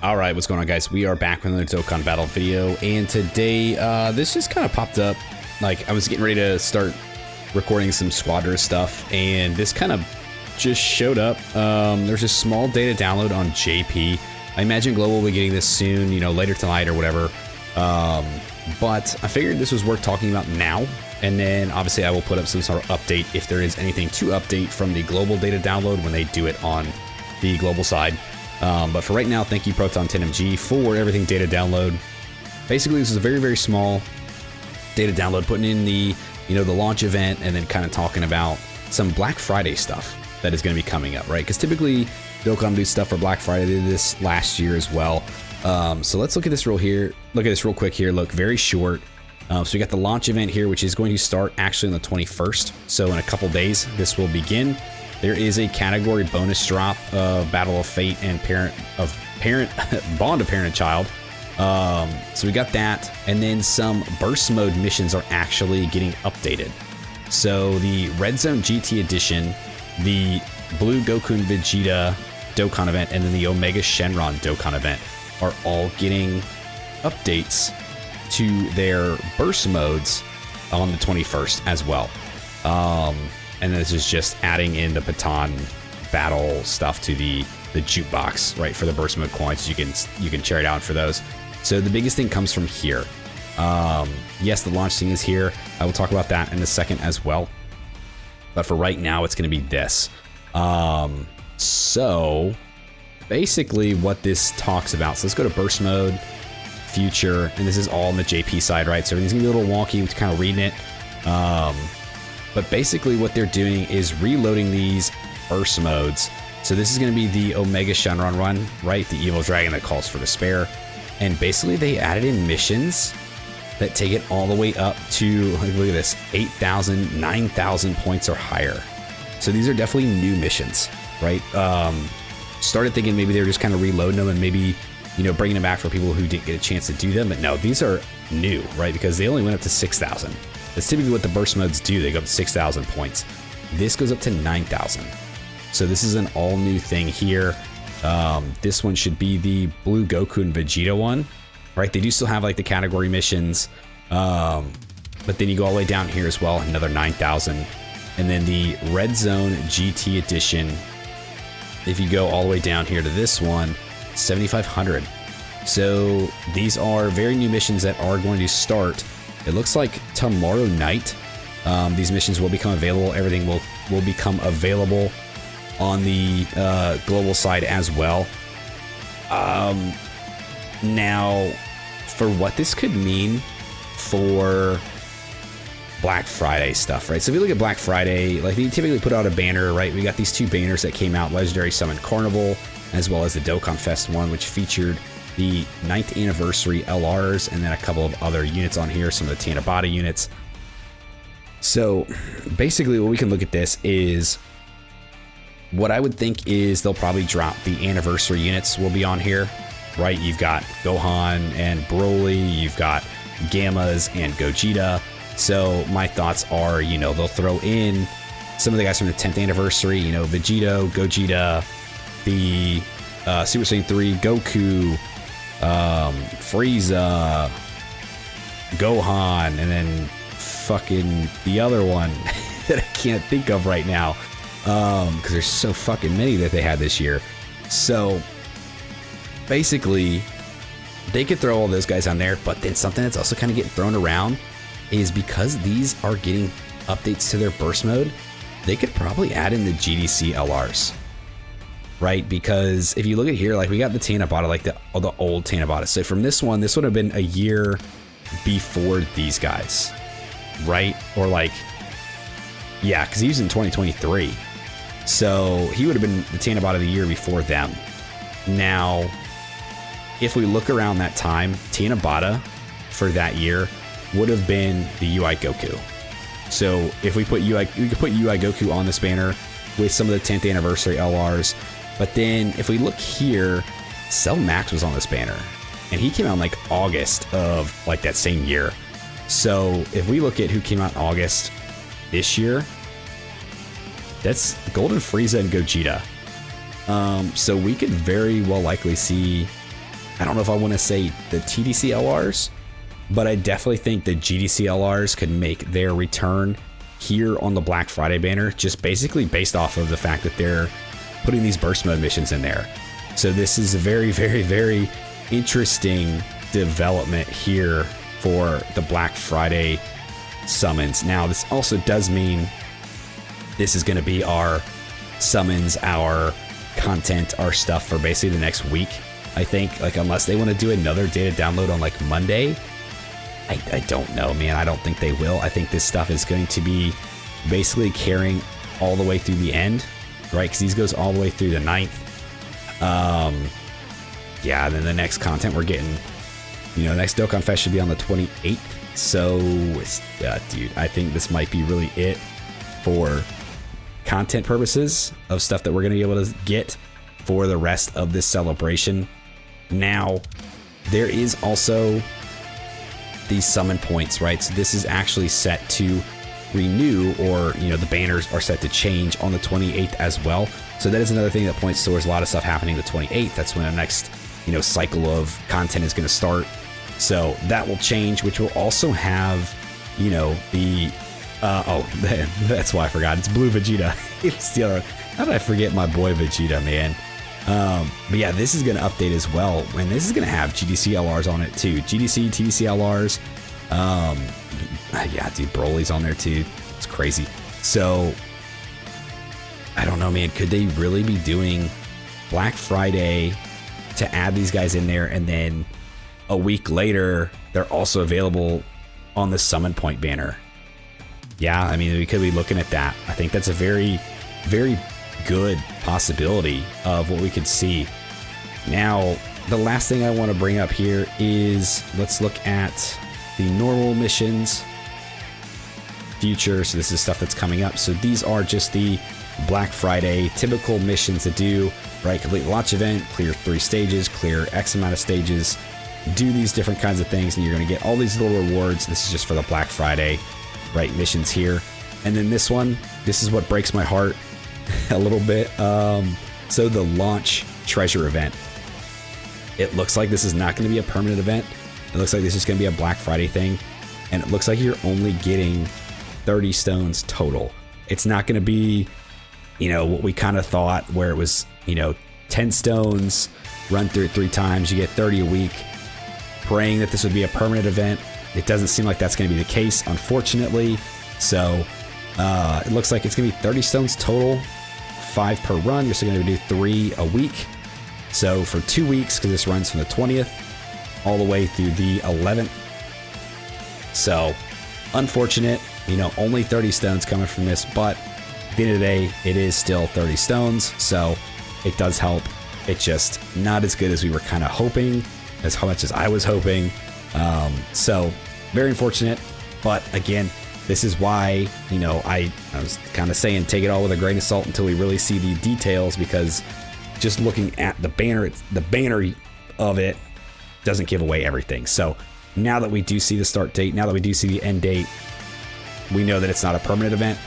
All right, what's going on, guys? We are back with another Dokkan battle video, and today this just kind of popped up. Like, I was getting ready to start recording some Squadra stuff, and this kind of just showed up. There's a small data download on JP. I imagine Global will be getting this soon, you know, later tonight or whatever. But I figured this was worth talking about now, and then obviously I will put up some sort of update if there is anything to update from the Global data download when they do it on the Global side. But for right now, thank you Proton 10MG for everything data download. Basically, this is a very, very small data download, putting in the, you know, the launch event, and then kind of talking about some Black Friday stuff that is going to be coming up, right? Because typically Dokkan do stuff for Black Friday. They did this last year as well. So let's look at this real quick here. Look, very short. So we got the launch event here, which is going to start actually on the 21st. So in a couple days, this will begin. There is a category bonus drop of Battle of Fate and Bond of Parent and Child. So we got that, and then some burst mode missions are actually getting updated. So the Red Zone GT edition, the Blue Goku and Vegeta Dokkan event, and then the Omega Shenron Dokkan event are all getting updates to their burst modes on the 21st as well. And this is just adding in the Baton battle stuff to the jukebox, right, for the burst mode coins. You can check it out for those. So the biggest thing comes from here. Yes, the launch thing is here. I will talk about that in a second as well. But for right now, it's going to be this. So basically what this talks about. So let's go to burst mode, future, and this is all on the JP side, right? So everything's going to be a little wonky with kind of reading it. But basically what they're doing is reloading these burst modes. So this is going to be the Omega Shenron run, right? The evil dragon that calls for despair. And basically they added in missions that take it all the way up to, look at this, 8,000, 9,000 points or higher. So these are definitely new missions, right? Started thinking maybe they were just kind of reloading them and maybe, you know, bringing them back for people who didn't get a chance to do them. But no, these are new, right? Because they only went up to 6,000. That's typically what the burst modes do. They go up to 6,000 points. This goes up to 9,000. So this is an all new thing here. This one should be the Blue Goku and Vegeta one, right? They do still have like the category missions. But then you go all the way down here as well, another 9,000. And then the Red Zone GT edition, if you go all the way down here to this one, 7,500. So these are very new missions that are going to start. It looks like tomorrow night, these missions will become available. Everything will become available on the global side as well. Now, for what this could mean for Black Friday stuff, right? So if you look at Black Friday, like they typically put out a banner, right? We got these two banners that came out, Legendary Summon Carnival, as well as the Dokkan Fest one, which featured the 9th anniversary LRs, and then a couple of other units on here, some of the Tanabata units. So basically what we can look at this is, what I would think is they'll probably drop the anniversary units will be on here, right? You've got Gohan and Broly, you've got Gammas and Gogeta. So my thoughts are, you know, they'll throw in some of the guys from the 10th anniversary, you know, Vegeta, Gogeta, the Super Saiyan 3, Goku, Frieza, Gohan, and then fucking the other one that I can't think of right now, because there's so fucking many that they had this year. So basically they could throw all those guys on there, but then something that's also kind of getting thrown around is because these are getting updates to their burst mode, they could probably add in the GDC Lrs. Right, because if you look at here, like we got the Tanabata, like the old Tanabata. So from this one, this would have been a year before these guys, right? Or like, yeah, because he was in 2023. So he would have been the Tanabata the year before them. Now, if we look around that time, Tanabata for that year would have been the UI Goku. So if we put UI, we could put UI Goku on this banner with some of the 10th anniversary LRs. But then if we look here, Cell Max was on this banner, and he came out in like August of like that same year. So if we look at who came out in August this year, that's Golden Frieza and Gogeta. So we could very well likely see I don't know if I want to say the TDC Lrs, but I definitely think the GDC Lrs could make their return here on the Black Friday banner, just basically based off of the fact that they're putting these burst mode missions in there. So this is a very, very, very interesting development here for the Black Friday summons. Now, this also does mean this is going to be our summons, our content, our stuff for basically the next week. I think, like, unless they want to do another data download on like Monday, I don't know, man. I don't think they will. I think this stuff is going to be basically carrying all the way through the end, right? Because these goes all the way through the 9th. Yeah, and then the next content we're getting, you know, next Dokkan Fest should be on the 28th. So, dude, I think this might be really it for content purposes of stuff that we're going to be able to get for the rest of this celebration. Now, there is also these summon points, right? So this is actually set to renew, or, you know, the banners are set to change on the 28th as well. So that is another thing that points towards a lot of stuff happening the 28th. That's when the next, you know, cycle of content is going to start. So that will change, which will also have, you know, the oh, that's why I forgot. It's Blue Vegeta. It's the other. How did I forget my boy Vegeta, man? But yeah, this is going to update as well, and this is going to have GDC Lrs on it too. GDC, TDC Lrs. Yeah, dude, Broly's on there too. It's crazy. So I don't know, man. Could they really be doing Black Friday to add these guys in there, and then a week later they're also available on the Summon Point banner? Yeah, I mean, we could be looking at that. I think that's a very, very good possibility of what we could see. Now, the last thing I want to bring up here is, let's look at the normal missions future. So this is stuff that's coming up. So these are just the Black Friday typical missions to do, right? Complete the launch event, clear 3 stages, clear X amount of stages, do these different kinds of things, and you're going to get all these little rewards. This is just for the Black Friday, right, missions here. And then this one, this is what breaks my heart a little bit. So the launch treasure event, it looks like this is not going to be a permanent event. It looks like this is going to be a Black Friday thing, and it looks like you're only getting 30 stones total. It's not going to be, you know, what we kind of thought, where it was, you know, 10 stones, run through it 3 times, you get 30 a week, praying that this would be a permanent event. It doesn't seem like that's going to be the case, unfortunately. So it looks like it's going to be 30 stones total, 5 per run. You're still going to do 3 a week. So for 2 weeks, because this runs from the 20th all the way through the 11th. So unfortunate, you know, only 30 stones coming from this, but at the end of the day, it is still 30 stones. So it does help. It's just not as good as we were kind of hoping, as much as I was hoping. So very unfortunate, but again, this is why, you know, I was kind of saying take it all with a grain of salt until we really see the details, because just looking at the banner, the banner of it doesn't give away everything. So now that we do see the start date, now that we do see the end date, we know that it's not a permanent event,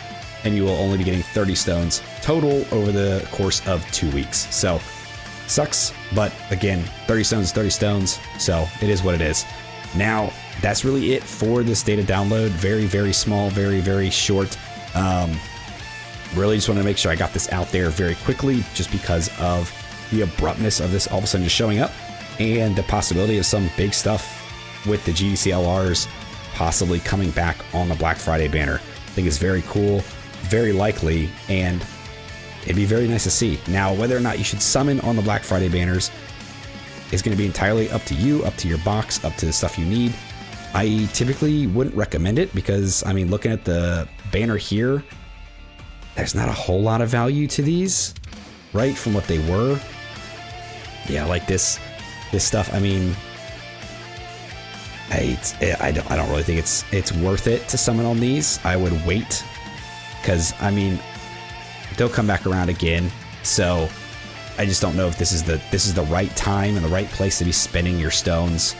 and you will only be getting 30 stones total over the course of 2 weeks. So sucks, but again, 30 stones is 30 stones, so it is what it is. Now, that's really it for this data download. Very, very small, very, very short. Really just want to make sure I got this out there very quickly, just because of the abruptness of this all of a sudden just showing up, and the possibility of some big stuff with the GDC Lrs possibly coming back on the Black Friday banner. I think it's very cool, very likely, and it'd be very nice to see. Now, whether or not you should summon on the Black Friday banners is going to be entirely up to you, up to your box, up to the stuff you need. I typically wouldn't recommend it because, I mean, looking at the banner here, there's not a whole lot of value to these, right, from what they were. Yeah, like this stuff, I mean, I don't really think it's worth it to summon on these. I would wait, because, I mean, they'll come back around again. So I just don't know if this is the right time and the right place to be spending your stones.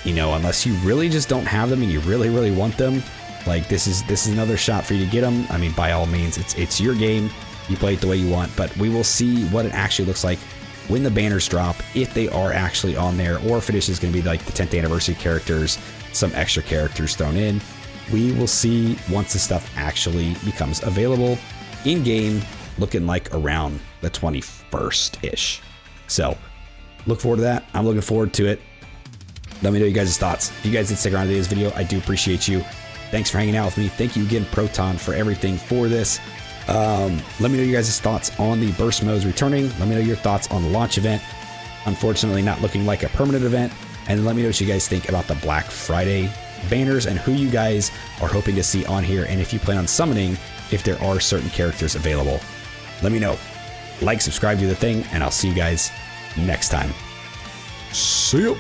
You know, unless you really just don't have them and you really, really want them. Like, this is another shot for you to get them. I mean, by all means, it's your game. You play it the way you want, but we will see what it actually looks like when the banners drop, if they are actually on there, or if it is just going to be like the 10th anniversary characters, some extra characters thrown in. We will see once the stuff actually becomes available in game, looking like around the 21st-ish. So look forward to that. I'm looking forward to it. Let me know you guys' thoughts. If you guys did stick around to today's video, I do appreciate you. Thanks for hanging out with me. Thank you again, Proton, for everything for this. Let me know you guys' thoughts on the burst modes returning. Let me know your thoughts on the launch event. Unfortunately, not looking like a permanent event. And let me know what you guys think about the Black Friday banners and who you guys are hoping to see on here. And if you plan on summoning, if there are certain characters available. Let me know. Like, subscribe, do the thing, and I'll see you guys next time. See you.